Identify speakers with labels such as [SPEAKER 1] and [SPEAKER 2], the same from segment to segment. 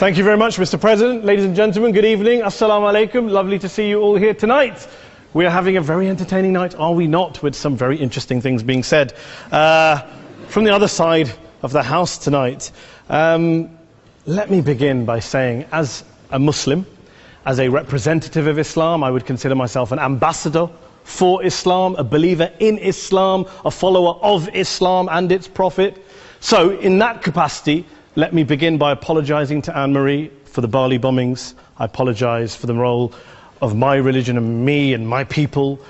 [SPEAKER 1] Thank you very much, Mr. President. Ladies and gentlemen, good evening. Assalamu alaikum. Lovely to see you all here tonight. We are having a very entertaining night, are we not, with some very interesting things being said from the other side of the house tonight. Let me begin by saying, as a Muslim, as a representative of Islam, I would consider myself an ambassador for Islam, a believer in Islam, a follower of Islam and its Prophet. So, in that capacity, let me begin by apologizing to Anne-Marie for the Bali bombings. I apologize for the role of my religion and me and my people,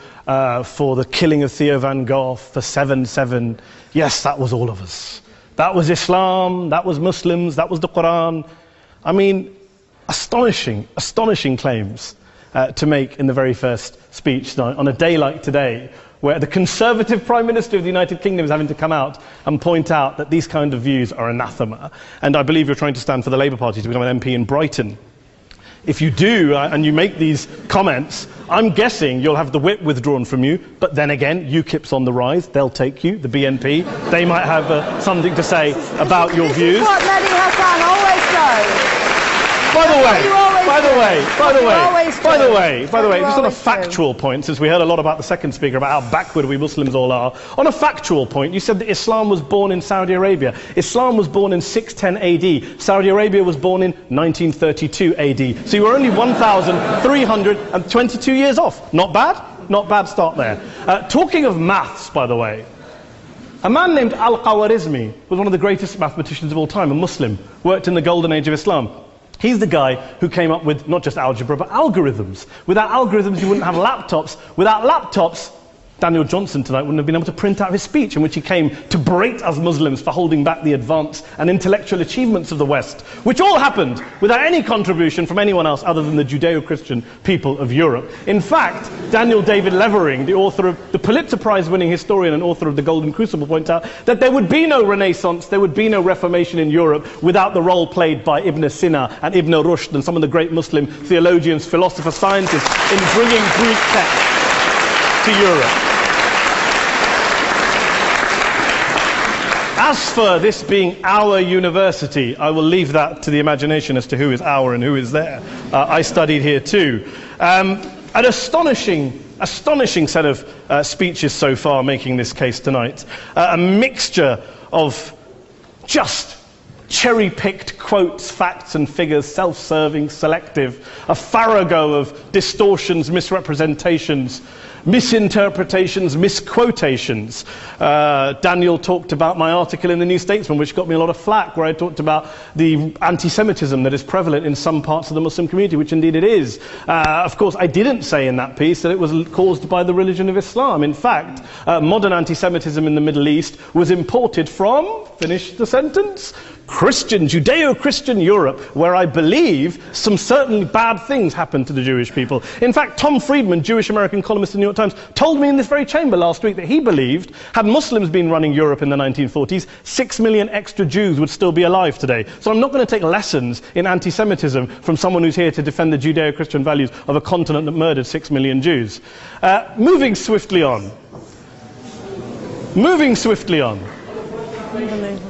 [SPEAKER 1] for the killing of Theo van Gogh, for 7/7. Yes, that was all of us. That was Islam, that was Muslims, that was the Quran. I mean, astonishing claims to make in the very first speech tonight, on a day like today, where the Conservative Prime Minister of the United Kingdom is having to come out and point out that these kind of views are anathema. And I believe you're trying to stand for the Labour Party to become an MP in Brighton. If you do, and you make these comments, I'm guessing you'll have the whip withdrawn from you, but then again, UKIP's on the rise, they'll take you, the BNP, they might have something to say about your views.
[SPEAKER 2] This is what Mehdi Hassan always does.
[SPEAKER 1] By the way, just on a factual point, since we heard a lot about the second speaker, about how backward we Muslims all are, on a factual point, you said that Islam was born in Saudi Arabia. Islam was born in 610 AD. Saudi Arabia was born in 1932 AD. So you were only 1,322 years off. Not bad? Not bad start there. Talking of maths, by the way, a man named Al-Khwarizmi was one of the greatest mathematicians of all time, a Muslim, worked in the golden age of Islam. He's the guy who came up with not just algebra, but algorithms. Without algorithms, you wouldn't have laptops. Without laptops, Daniel Johnson tonight wouldn't have been able to print out his speech in which he came to berate us Muslims for holding back the advance and intellectual achievements of the West, which all happened without any contribution from anyone else other than the Judeo-Christian people of Europe. In fact, Daniel David Levering, the author of the Pulitzer Prize-winning historian and author of The Golden Crucible, points out that there would be no Renaissance, there would be no Reformation in Europe without the role played by Ibn Sina and Ibn Rushd and some of the great Muslim theologians, philosophers, scientists in bringing Greek texts to Europe. As for this being our university, I will leave that to the imagination as to who is our and who is there. I studied here too. An astonishing set of speeches so far making this case tonight. A mixture of just cherry-picked quotes, facts and figures, self-serving, selective, a farrago of distortions, misrepresentations, misinterpretations, misquotations. Daniel talked about my article in the New Statesman, which got me a lot of flack, where I talked about the anti-Semitism that is prevalent in some parts of the Muslim community, which indeed it is. Of course, I didn't say in that piece that it was caused by the religion of Islam. In fact, modern anti-Semitism in the Middle East was imported from, finish the sentence, Christian, Judeo-Christian Europe, where I believe some certainly bad things happened to the Jewish people. In fact, Tom Friedman, Jewish-American columnist in the New York Times, told me in this very chamber last week that he believed, had Muslims been running Europe in the 1940s, 6 million extra Jews would still be alive today. So I'm not going to take lessons in anti-Semitism from someone who's here to defend the Judeo-Christian values of a continent that murdered 6 million Jews. Moving swiftly on.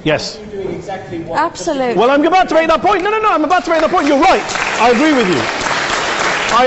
[SPEAKER 1] Yes.
[SPEAKER 2] Absolutely.
[SPEAKER 1] Well, I'm about to make that point. No, I'm about to make that point. You're right. I agree with you. I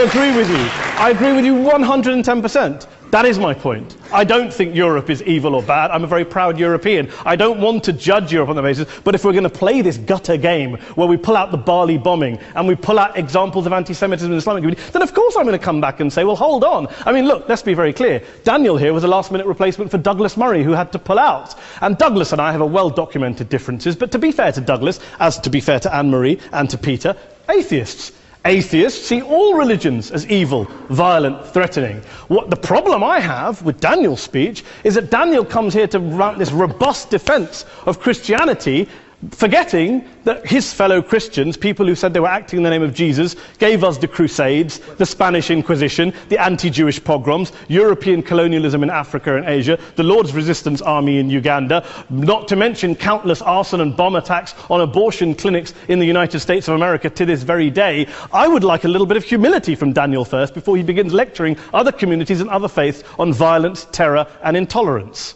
[SPEAKER 1] agree with you 110%. That is my point. I don't think Europe is evil or bad. I'm a very proud European. I don't want to judge Europe on that basis, but if we're going to play this gutter game where we pull out the Bali bombing and we pull out examples of anti-Semitism in the Islamic community, then of course I'm going to come back and say, well, hold on. I mean, look, let's be very clear. Daniel here was a last-minute replacement for Douglas Murray, who had to pull out. And Douglas and I have a well-documented differences, but to be fair to Douglas, as to be fair to Anne-Marie and to Peter, atheists. Atheists see all religions as evil, violent, threatening. What the problem I have with Daniel's speech is that Daniel comes here to run this robust defense of Christianity, forgetting that his fellow Christians, people who said they were acting in the name of Jesus, gave us the Crusades, the Spanish Inquisition, the anti-Jewish pogroms, European colonialism in Africa and Asia, the Lord's Resistance Army in Uganda, not to mention countless arson and bomb attacks on abortion clinics in the United States of America to this very day. I would like a little bit of humility from Daniel first before he begins lecturing other communities and other faiths on violence, terror and intolerance.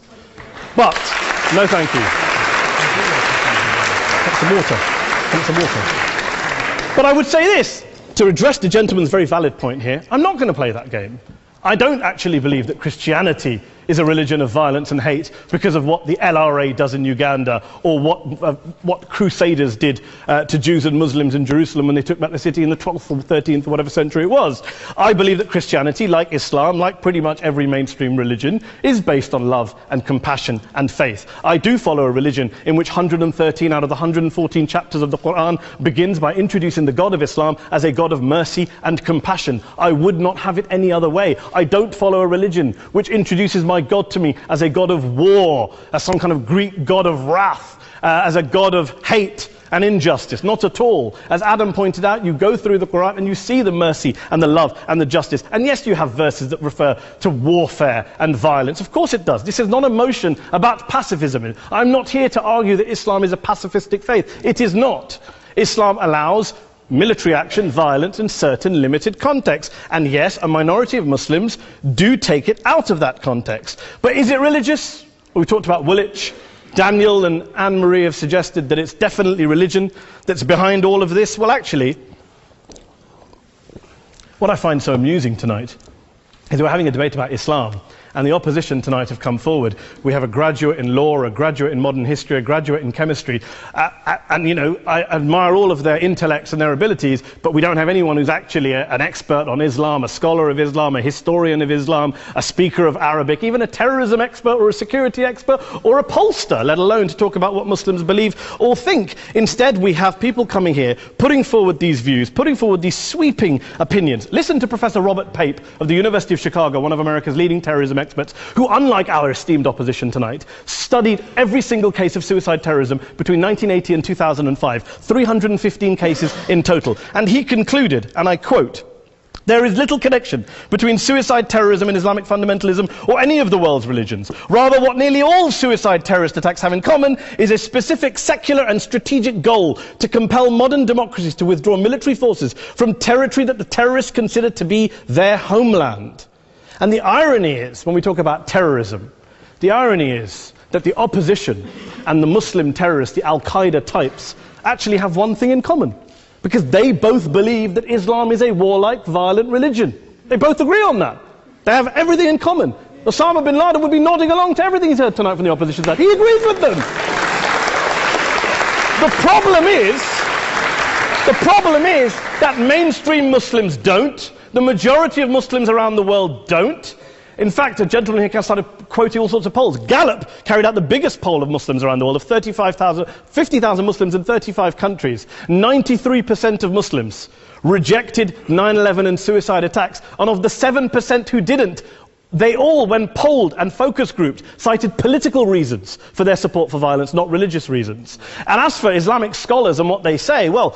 [SPEAKER 1] But, no thank you. Some water. But I would say this, to address the gentleman's very valid point here, I'm not going to play that game. I don't actually believe that Christianity is a religion of violence and hate because of what the LRA does in Uganda or what Crusaders did to Jews and Muslims in Jerusalem when they took back the city in the 12th or 13th or whatever century it was. I believe that Christianity, like Islam, like pretty much every mainstream religion, is based on love and compassion and faith. I do follow a religion in which 113 out of the 114 chapters of the Quran begins by introducing the God of Islam as a God of mercy and compassion. I would not have it any other way. I don't follow a religion which introduces my God to me as a God of war, as some kind of Greek God of wrath, as a God of hate and injustice. Not at all. As Adam pointed out, you go through the Quran and you see the mercy and the love and the justice. And yes, you have verses that refer to warfare and violence. Of course it does. This is not a motion about pacifism. I'm not here to argue that Islam is a pacifistic faith. It is not. Islam allows military action, violence in certain limited contexts. And yes, a minority of Muslims do take it out of that context. But is it religious? We talked about Woolwich. Daniel and Anne-Marie have suggested that it's definitely religion that's behind all of this. Well, actually, what I find so amusing tonight is we're having a debate about Islam, and the opposition tonight have come forward. We have a graduate in law, a graduate in modern history, a graduate in chemistry, and you know, I admire all of their intellects and their abilities, but we don't have anyone who's actually an expert on Islam, a scholar of Islam, a historian of Islam, a speaker of Arabic, even a terrorism expert or a security expert or a pollster, let alone to talk about what Muslims believe or think. Instead, we have people coming here, putting forward these views, putting forward these sweeping opinions. Listen to Professor Robert Pape of the University of Chicago, one of America's leading terrorism experts, who, unlike our esteemed opposition tonight, studied every single case of suicide terrorism between 1980 and 2005, 315 cases in total. And he concluded, and I quote, "There is little connection between suicide terrorism and Islamic fundamentalism or any of the world's religions. Rather, what nearly all suicide terrorist attacks have in common is a specific secular and strategic goal to compel modern democracies to withdraw military forces from territory that the terrorists consider to be their homeland." And the irony is, when we talk about terrorism, the irony is that the opposition and the Muslim terrorists, the Al-Qaeda types, actually have one thing in common. Because they both believe that Islam is a warlike, violent religion. They both agree on that. They have everything in common. Osama bin Laden would be nodding along to everything he's heard tonight from the opposition side. He agrees with them. The problem is that mainstream Muslims don't. The majority of Muslims around the world don't. In fact, a gentleman here started quoting all sorts of polls. Gallup carried out the biggest poll of Muslims around the world, of 50,000 Muslims in 35 countries. 93% of Muslims rejected 9/11 and suicide attacks. And of the 7% who didn't, they all, when polled and focus grouped, cited political reasons for their support for violence, not religious reasons. And as for Islamic scholars and what they say, well,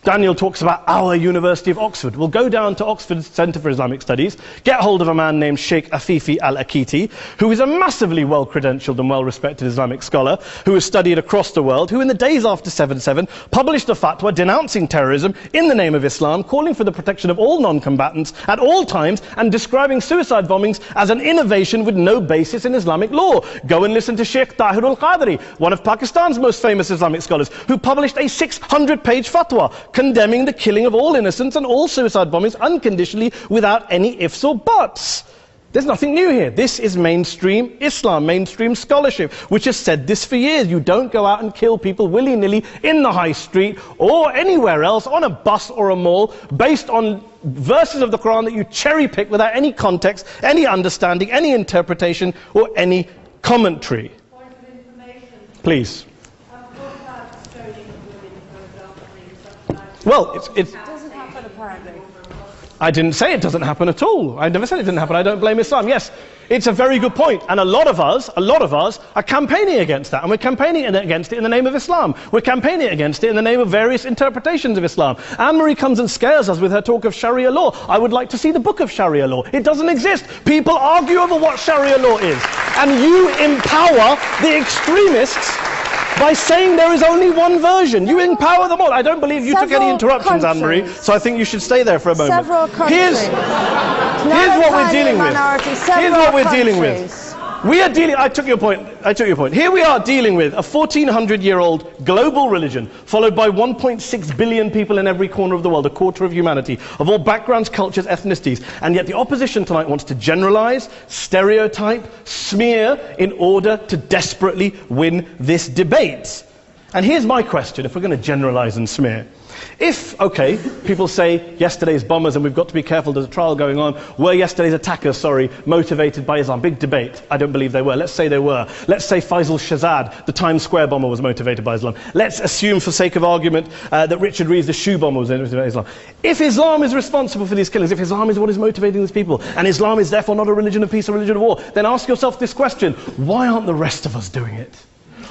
[SPEAKER 1] Daniel talks about our University of Oxford. We'll go down to Oxford Centre for Islamic Studies, get hold of a man named Sheikh Afifi al-Akiti, who is a massively well-credentialed and well-respected Islamic scholar, who has studied across the world, who in the days after 7/7 published a fatwa denouncing terrorism in the name of Islam, calling for the protection of all non-combatants at all times, and describing suicide bombings as an innovation with no basis in Islamic law. Go and listen to Sheikh Tahir al-Qadri, one of Pakistan's most famous Islamic scholars, who published a 600-page fatwa condemning the killing of all innocents and all suicide bombings unconditionally without any ifs or buts. There's nothing new here. This is mainstream Islam, mainstream scholarship, which has said this for years. You don't go out and kill people willy-nilly in the high street or anywhere else, on a bus or a mall, based on verses of the Quran that you cherry-pick without any context, any understanding, any interpretation, or any commentary.
[SPEAKER 2] Point of information.
[SPEAKER 1] Please. Well, it
[SPEAKER 2] doesn't happen apparently.
[SPEAKER 1] I didn't say it doesn't happen at all. I never said it didn't happen. I don't blame Islam. Yes, it's a very good point. And a lot of us are campaigning against that. And we're campaigning against it in the name of Islam. We're campaigning against it in the name of various interpretations of Islam. Anne-Marie comes and scares us with her talk of Sharia law. I would like to see the book of Sharia law. It doesn't exist. People argue over what Sharia law is. And you empower the extremists by saying there is only one version. You empower them all. I don't believe you took any interruptions, Anne-Marie, so I think you should stay there for a moment.
[SPEAKER 2] Several countries.
[SPEAKER 1] Here's what we're dealing with. Here's what we're dealing with. We are dealing, I took your point. Here we are dealing with a 1400-year-old global religion followed by 1.6 billion people in every corner of the world, a quarter of humanity, of all backgrounds, cultures, ethnicities. And yet the opposition tonight wants to generalize, stereotype, smear in order to desperately win this debate. And here's my question, if we're going to generalize and smear. If, okay, people say yesterday's bombers, and we've got to be careful, there's a trial going on, were yesterday's attackers, motivated by Islam? Big debate. I don't believe they were. Let's say they were. Let's say Faisal Shahzad, the Times Square bomber, was motivated by Islam. Let's assume, for sake of argument, that Richard Reeves, the shoe bomber, was motivated by Islam. If Islam is responsible for these killings, if Islam is what is motivating these people, and Islam is therefore not a religion of peace, a religion of war, then ask yourself this question: why aren't the rest of us doing it?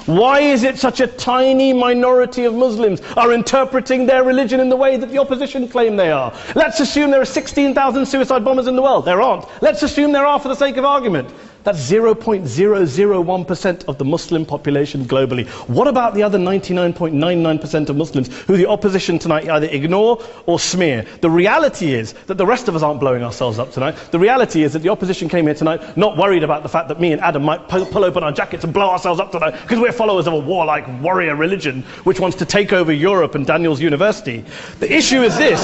[SPEAKER 1] Why is it such a tiny minority of Muslims are interpreting their religion in the way that the opposition claim they are? Let's assume there are 16,000 suicide bombers in the world. There aren't. Let's assume there are for the sake of argument. That's 0.001% of the Muslim population globally. What about the other 99.99% of Muslims who the opposition tonight either ignore or smear? The reality is that the rest of us aren't blowing ourselves up tonight. The reality is that the opposition came here tonight not worried about the fact that me and Adam might pull open our jackets and blow ourselves up tonight because we're followers of a warlike warrior religion which wants to take over Europe and Daniel's university. The issue is this.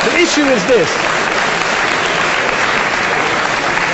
[SPEAKER 1] The issue is this.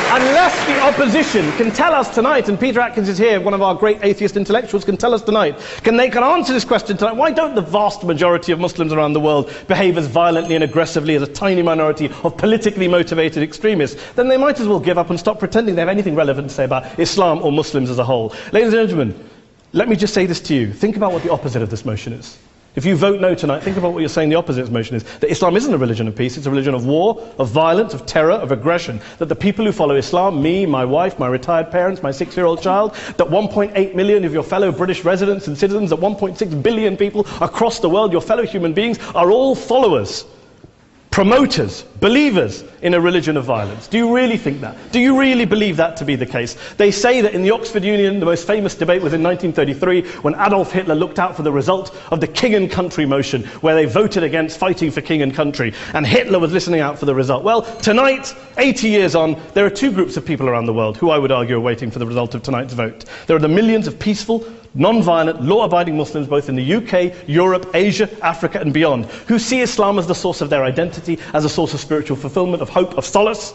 [SPEAKER 1] Unless the opposition can tell us tonight, and Peter Atkins is here, one of our great atheist intellectuals, can tell us tonight, can answer this question tonight: why don't the vast majority of Muslims around the world behave as violently and aggressively as a tiny minority of politically motivated extremists? Then they might as well give up and stop pretending they have anything relevant to say about Islam or Muslims as a whole. Ladies and gentlemen, let me just say this to you. Think about what the opposite of this motion is. If you vote no tonight, think about what you're saying the opposite of this motion is. That Islam isn't a religion of peace, it's a religion of war, of violence, of terror, of aggression. That the people who follow Islam, me, my wife, my retired parents, my 6-year-old child, that 1.8 million of your fellow British residents and citizens, that 1.6 billion people across the world, your fellow human beings, are all followers, promoters, believers in a religion of violence. Do you really think that? Do you really believe that to be the case? They say that in the Oxford Union, the most famous debate was in 1933 when Adolf Hitler looked out for the result of the King and Country motion, where they voted against fighting for King and Country, and Hitler was listening out for the result. Well, tonight, 80 years on, there are two groups of people around the world who I would argue are waiting for the result of tonight's vote. There are the millions of peaceful, non-violent, law-abiding Muslims both in the UK, Europe, Asia, Africa and beyond, who see Islam as the source of their identity, as a source of spiritual fulfillment, of hope, of solace.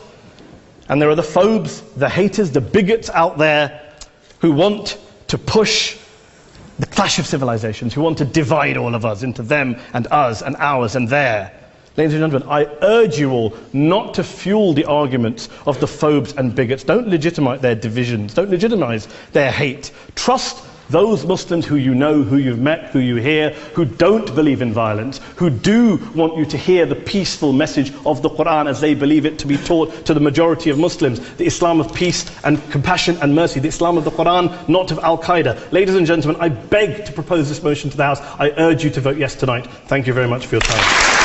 [SPEAKER 1] And there are the phobes, the haters, the bigots out there who want to push the clash of civilizations, who want to divide all of us into them and us and ours and their. Ladies and gentlemen, I urge you all not to fuel the arguments of the phobes and bigots. Don't legitimize their divisions. Don't legitimize their hate. Trust those Muslims who you know, who you've met, who you hear, who don't believe in violence, who do want you to hear the peaceful message of the Quran as they believe it to be taught to the majority of Muslims, the Islam of peace and compassion and mercy, the Islam of the Quran, not of Al-Qaeda. Ladies and gentlemen, I beg to propose this motion to the House. I urge you to vote yes tonight. Thank you very much for your time.